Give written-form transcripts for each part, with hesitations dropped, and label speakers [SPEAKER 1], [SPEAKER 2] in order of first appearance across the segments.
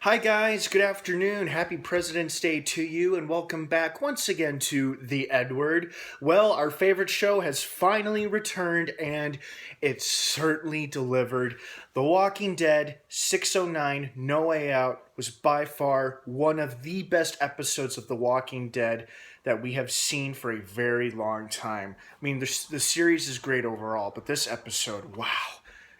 [SPEAKER 1] Hi, guys. Good afternoon. Happy President's Day to you, and welcome back once again to the EdWord. Well, our favorite show has finally returned, and it certainly delivered. The Walking Dead 609 No Way Out was by far one of the best episodes of The Walking Dead that we have seen for a very long time. I mean, the series is great overall, but this episode, wow.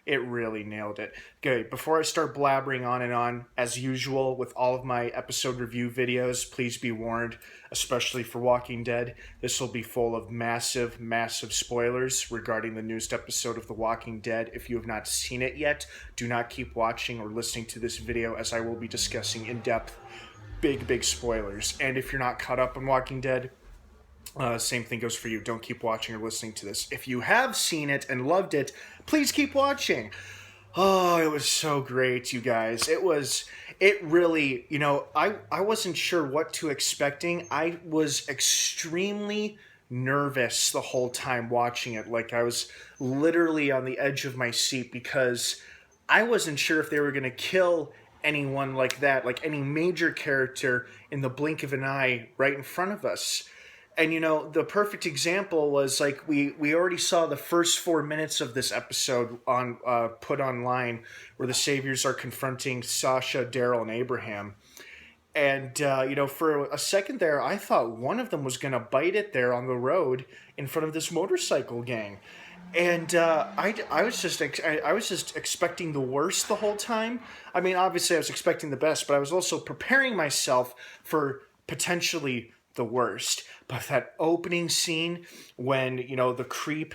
[SPEAKER 1] It really nailed it. Okay, before I start blabbering on and on, as usual with all of my episode review videos, please be warned, especially for Walking Dead, this will be full of massive, massive spoilers regarding the newest episode of The Walking Dead. If you have not seen it yet, do not keep watching or listening to this video, as I will be discussing in depth big spoilers. And if you're not caught up on Walking Dead, same thing goes for you. Don't keep watching or listening to this. If you have seen it and loved it, please keep watching. Oh, it was so great, you guys. It really, I wasn't sure what to expecting. I was extremely nervous the whole time watching it. Like, I was literally on the edge of my seat because I wasn't sure if they were going to kill anyone like that, like any major character in the blink of an eye right in front of us. And the perfect example was like we already saw the first 4 minutes of this episode on put online, where the Saviors are confronting Sasha, Daryl, and Abraham. And for a second there, I thought one of them was gonna bite it there on the road in front of this motorcycle gang. And I was just expecting the worst the whole time. I mean, obviously I was expecting the best, but I was also preparing myself for potentially the worst. But that opening scene when the creep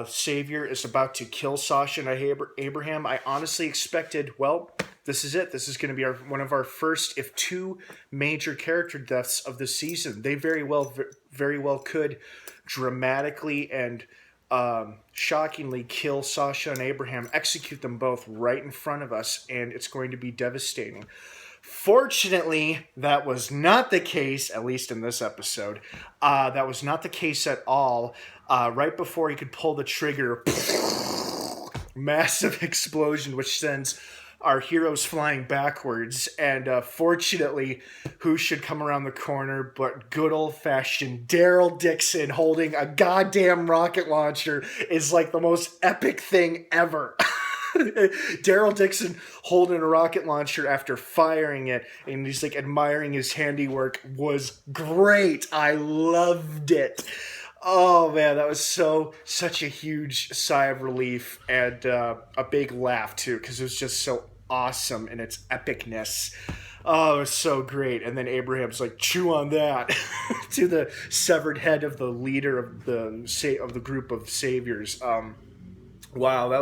[SPEAKER 1] Savior is about to kill Sasha and Abraham, I honestly expected, well, this is it. This is going to be one of our first, if two, major character deaths of the season. They very well could dramatically and shockingly kill Sasha and Abraham, execute them both right in front of us, and it's going to be devastating. Fortunately, that was not the case, at least in this episode. That was not the case at all. Right before he could pull the trigger, massive explosion, which sends our heroes flying backwards. And fortunately, who should come around the corner but good old-fashioned Daryl Dixon holding a goddamn rocket launcher is like the most epic thing ever. Daryl Dixon holding a rocket launcher after firing it, and he's like admiring his handiwork, was great. I loved it. Oh man, that was such a huge sigh of relief and a big laugh too, because it was just so awesome in its epicness. Oh, it was so great. And then Abraham's like, chew on that to the severed head of the leader of the group of saviors. Wow, that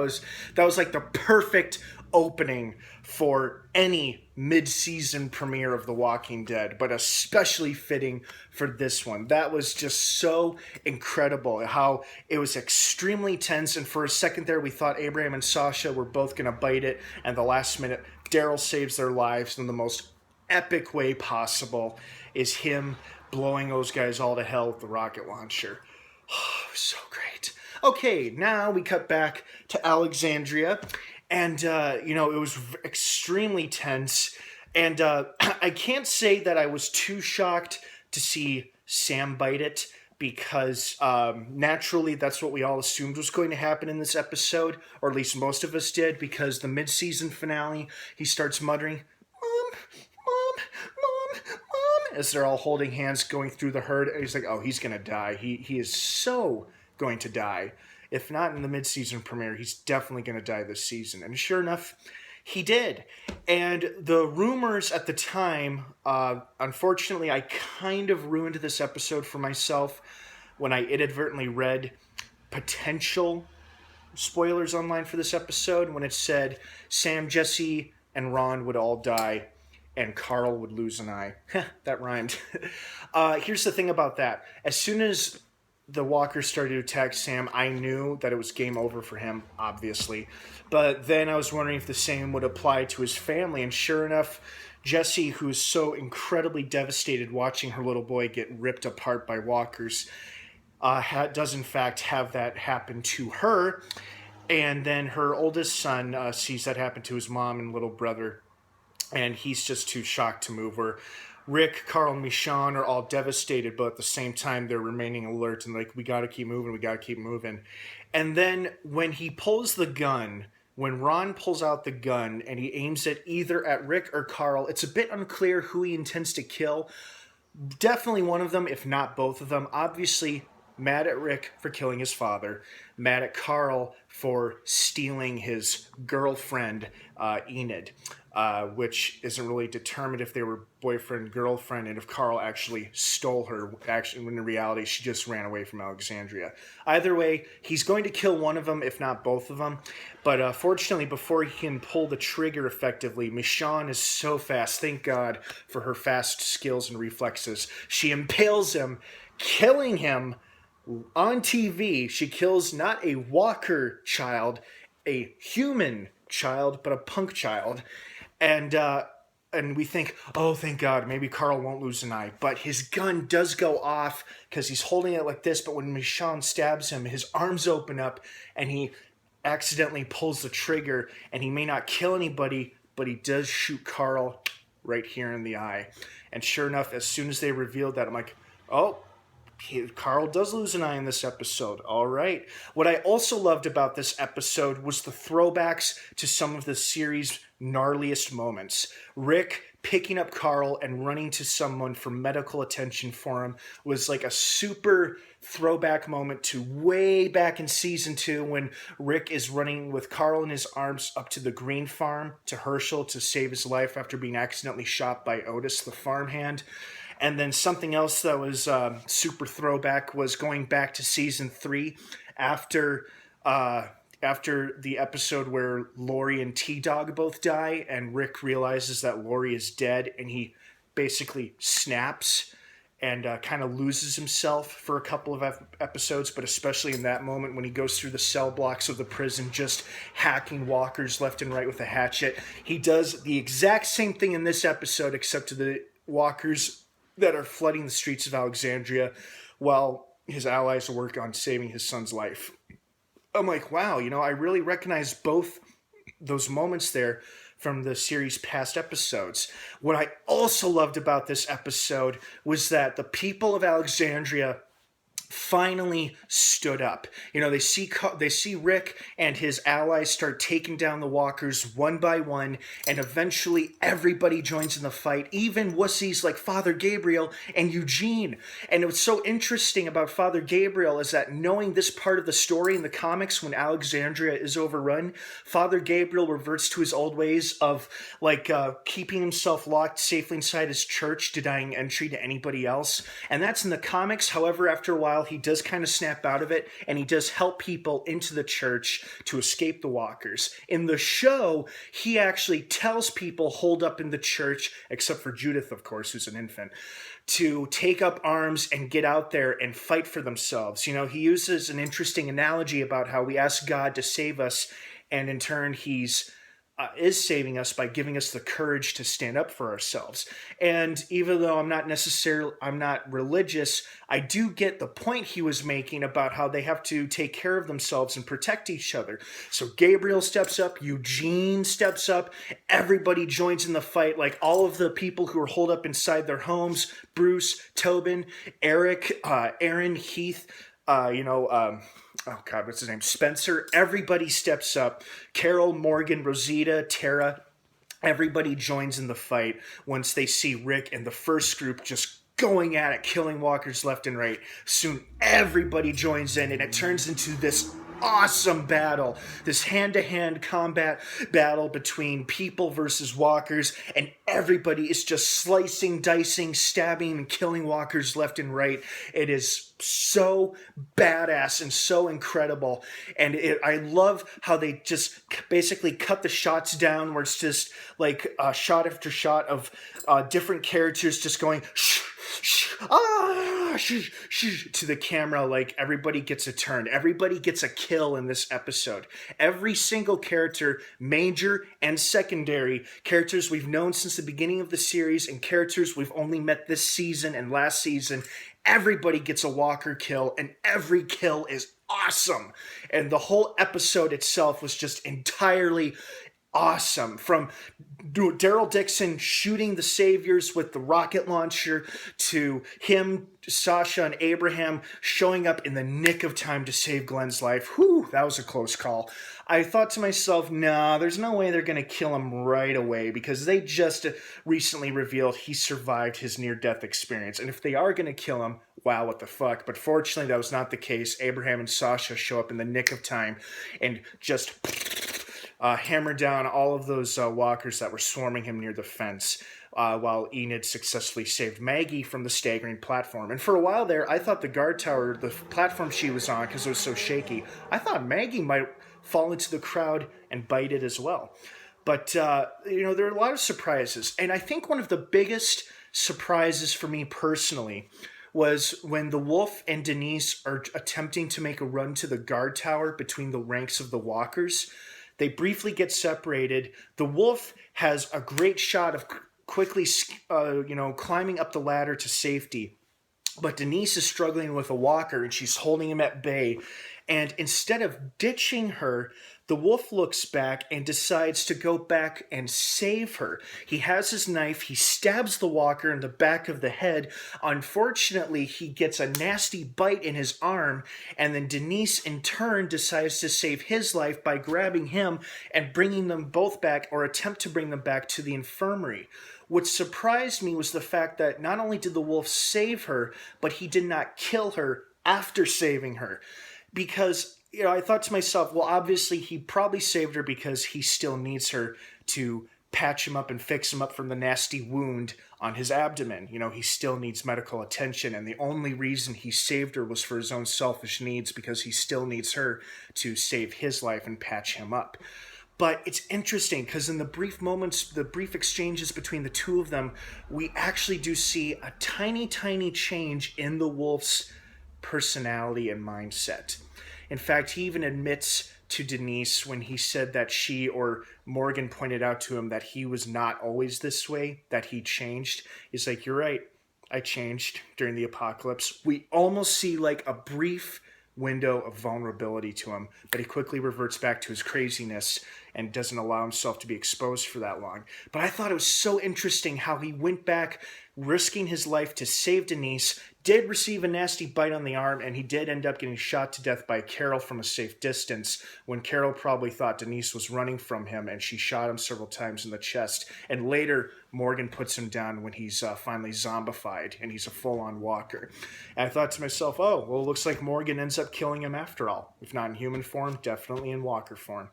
[SPEAKER 1] was like the perfect opening for any mid-season premiere of The Walking Dead, but especially fitting for this one. That was just so incredible, how it was extremely tense, and for a second there we thought Abraham and Sasha were both going to bite it, and the last minute Daryl saves their lives in the most epic way possible, is him blowing those guys all to hell with the rocket launcher. Oh, it was so great. Okay, now we cut back to Alexandria, and it was extremely tense, and I can't say that I was too shocked to see Sam bite it, because naturally that's what we all assumed was going to happen in this episode, or at least most of us did, because the mid-season finale, he starts muttering, "Mom, Mom, Mom," as they're all holding hands going through the herd, and he's like, oh, he's gonna die. He is so going to die. If not in the mid-season premiere, he's definitely going to die this season. And sure enough, he did. And the rumors at the time, unfortunately, I kind of ruined this episode for myself when I inadvertently read potential spoilers online for this episode, when it said Sam, Jesse, and Ron would all die, and Carl would lose an eye. That rhymed. Here's the thing about that. As soon as the walkers started to attack Sam, I knew that it was game over for him, obviously. But then I was wondering if the same would apply to his family, and sure enough, Jessie, who's so incredibly devastated watching her little boy get ripped apart by walkers, does in fact have that happen to her. And then her oldest son sees that happen to his mom and little brother. and he's just too shocked to move. Where Rick, Carl, and Michonne are all devastated, but at the same time they're remaining alert and like, we gotta keep moving, we gotta keep moving. And then when he pulls the gun, when Ron pulls out the gun and he aims it either at Rick or Carl, it's a bit unclear who he intends to kill. Definitely one of them, if not both of them. Obviously, mad at Rick for killing his father, mad at Carl for stealing his girlfriend, Enid, which isn't really determined if they were boyfriend, girlfriend, and if Carl actually stole her. Actually, when in reality, she just ran away from Alexandria. Either way, he's going to kill one of them, if not both of them. But fortunately, before he can pull the trigger effectively, Michonne is so fast. Thank God for her fast skills and reflexes. She impales him, killing him on TV. She kills not a Walker child, a human child, but a punk child. And we think, oh, thank God, maybe Carl won't lose an eye. But his gun does go off because he's holding it like this. But when Michonne stabs him, his arms open up and he accidentally pulls the trigger. And he may not kill anybody, but he does shoot Carl right here in the eye. And sure enough, as soon as they revealed that, I'm like, oh, Carl does lose an eye in this episode. All right. What I also loved about this episode was the throwbacks to some of the series' gnarliest moments. Rick picking up Carl and running to someone for medical attention for him was like a super throwback moment to way back in season 2 when Rick is running with Carl in his arms up to the green farm to Herschel to save his life after being accidentally shot by Otis, the farmhand. And then something else that was super throwback was going back to season 3 after the episode where Lori and T-Dog both die and Rick realizes that Lori is dead and he basically snaps and kind of loses himself for a couple of episodes, but especially in that moment when he goes through the cell blocks of the prison just hacking walkers left and right with a hatchet. He does the exact same thing in this episode except to the walkers that are flooding the streets of Alexandria while his allies work on saving his son's life. I'm like, wow, I really recognize both those moments there from the series' past episodes. What I also loved about this episode was that the people of Alexandria finally stood up. They see Rick and his allies start taking down the walkers one by one, and eventually everybody joins in the fight, even wussies like Father Gabriel and Eugene. And what's so interesting about Father Gabriel is that knowing this part of the story in the comics, when Alexandria is overrun, Father Gabriel reverts to his old ways of keeping himself locked safely inside his church, denying entry to anybody else. And that's in the comics. However, after a while, he does kind of snap out of it, and he does help people into the church to escape the walkers. In the show, he actually tells people holed up in the church, except for Judith, of course, who's an infant, to take up arms and get out there and fight for themselves. He uses an interesting analogy about how we ask God to save us, and in turn, he's is saving us by giving us the courage to stand up for ourselves. And even though I'm not religious, I do get the point he was making about how they have to take care of themselves and protect each other. So Gabriel steps up, Eugene steps up, everybody joins in the fight, like all of the people who are holed up inside their homes, Bruce, Tobin, Eric, Aaron, Heath, oh God, what's his name? Spencer. Everybody steps up. Carol, Morgan, Rosita, Tara. Everybody joins in the fight once they see Rick and the first group just going at it, killing walkers left and right. Soon everybody joins in and it turns into this awesome battle, this hand-to-hand combat battle between people versus walkers, and everybody is just slicing, dicing, stabbing, and killing walkers left and right. It is so badass and so incredible, and I love how they just basically cut the shots down where it's just like shot after shot of different characters just going to the camera, like everybody gets a turn, everybody gets a kill in this episode. Every single character, major and secondary, characters we've known since the beginning of the series and characters we've only met this season and last season, everybody gets a walker kill, and every kill is awesome. And the whole episode itself was just entirely awesome. From Daryl Dixon shooting the Saviors with the rocket launcher to him, Sasha, and Abraham showing up in the nick of time to save Glenn's life. Whew, that was a close call. I thought to myself, nah, there's no way they're going to kill him right away because they just recently revealed he survived his near-death experience. And if they are going to kill him, wow, what the fuck. But fortunately, that was not the case. Abraham and Sasha show up in the nick of time and just hammer down all of those walkers that were swarming him near the fence, while Enid successfully saved Maggie from the staggering platform. And for a while there, I thought the guard tower, the platform she was on, because it was so shaky, I thought Maggie might fall into the crowd and bite it as well. But, there are a lot of surprises. And I think one of the biggest surprises for me personally was when the Wolf and Denise are attempting to make a run to the guard tower between the ranks of the walkers. They briefly get separated. The Wolf has a great shot of quickly, climbing up the ladder to safety. But Denise is struggling with a walker, and she's holding him at bay. And instead of ditching her, the Wolf looks back and decides to go back and save her. He has his knife. He stabs the walker in the back of the head. Unfortunately, he gets a nasty bite in his arm. And then Denise, in turn, decides to save his life by grabbing him and bringing them both back, or attempt to bring them back to the infirmary. What surprised me was the fact that not only did the Wolf save her, but he did not kill her after saving her. Because, I thought to myself, well, obviously he probably saved her because he still needs her to patch him up and fix him up from the nasty wound on his abdomen. He still needs medical attention, and the only reason he saved her was for his own selfish needs, because he still needs her to save his life and patch him up. But it's interesting because in the brief moments, the brief exchanges between the two of them, we actually do see a tiny, tiny change in the Wolf's personality and mindset. In fact, he even admits to Denise when he said that she, or Morgan pointed out to him that he was not always this way, that he changed. He's like, you're right, I changed during the apocalypse. We almost see like a brief window of vulnerability to him, but he quickly reverts back to his craziness and doesn't allow himself to be exposed for that long. But I thought it was so interesting how he went back, risking his life to save Denise, did receive a nasty bite on the arm, and he did end up getting shot to death by Carol from a safe distance, when Carol probably thought Denise was running from him, and she shot him several times in the chest. And later, Morgan puts him down when he's finally zombified, and he's a full-on walker. And I thought to myself, oh, well, it looks like Morgan ends up killing him after all. If not in human form, definitely in walker form.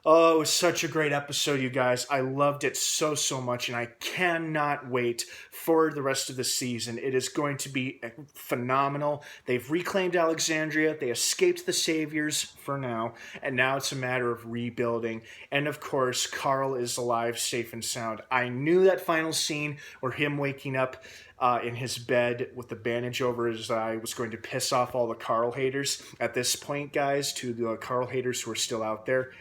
[SPEAKER 1] Oh, it was such a great episode, you guys. I loved it so, so much, and I cannot wait for the rest of the season. It is going to be phenomenal. They've reclaimed Alexandria. They escaped the Saviors for now, and now it's a matter of rebuilding. And, of course, Carl is alive, safe and sound. I knew that final scene where him waking up in his bed with the bandage over his eye was going to piss off all the Carl haters. At this point, guys, to the Carl haters who are still out there,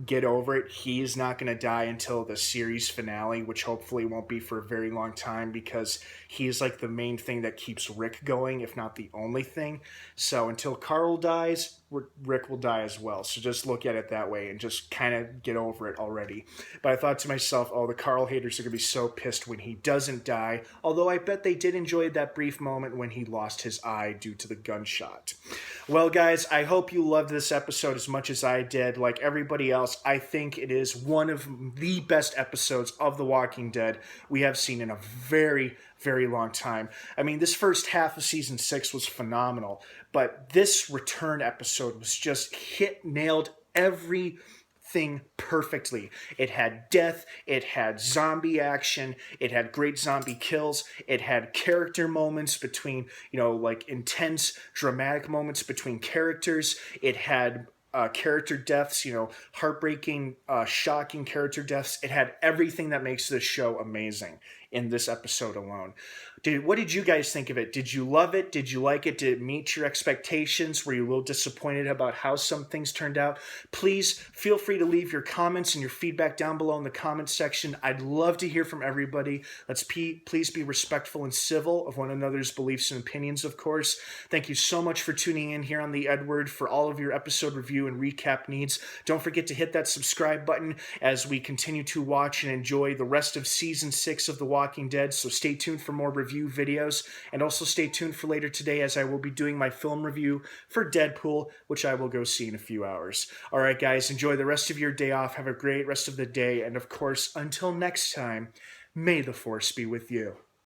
[SPEAKER 1] get over it. He's not going to die until the series finale, which hopefully won't be for a very long time, because he's like the main thing that keeps Rick going, if not the only thing. So until Carl dies, Rick will die as well. So just look at it that way and just kind of get over it already. But I thought to myself, oh, the Carl haters are going to be so pissed when he doesn't die. Although I bet they did enjoy that brief moment when he lost his eye due to the gunshot. Well, guys, I hope you loved this episode as much as I did. Like everybody else, I think it is one of the best episodes of The Walking Dead we have seen in a very, very long time. I mean, this first half of season 6 was phenomenal, but this return episode was just nailed everything perfectly. It had death, it had zombie action, it had great zombie kills, it had character moments between, like intense, dramatic moments between characters, it had character deaths, heartbreaking, shocking character deaths. It had everything that makes this show amazing. in this episode alone. What did you guys think of it? Did you love it? Did you like it? Did it meet your expectations? Were you a little disappointed about how some things turned out? Please feel free to leave your comments and your feedback down below in the comments section. I'd love to hear from everybody. Please be respectful and civil of one another's beliefs and opinions, of course. Thank you so much for tuning in here on the EdWord for all of your episode review and recap needs. Don't forget to hit that subscribe button as we continue to watch and enjoy the rest of Season 6 of The Walking Dead, so stay tuned for more review videos, and also stay tuned for later today as I will be doing my film review for Deadpool, which I will go see in a few hours. Alright guys, enjoy the rest of your day off, have a great rest of the day, and of course, until next time, may the Force be with you.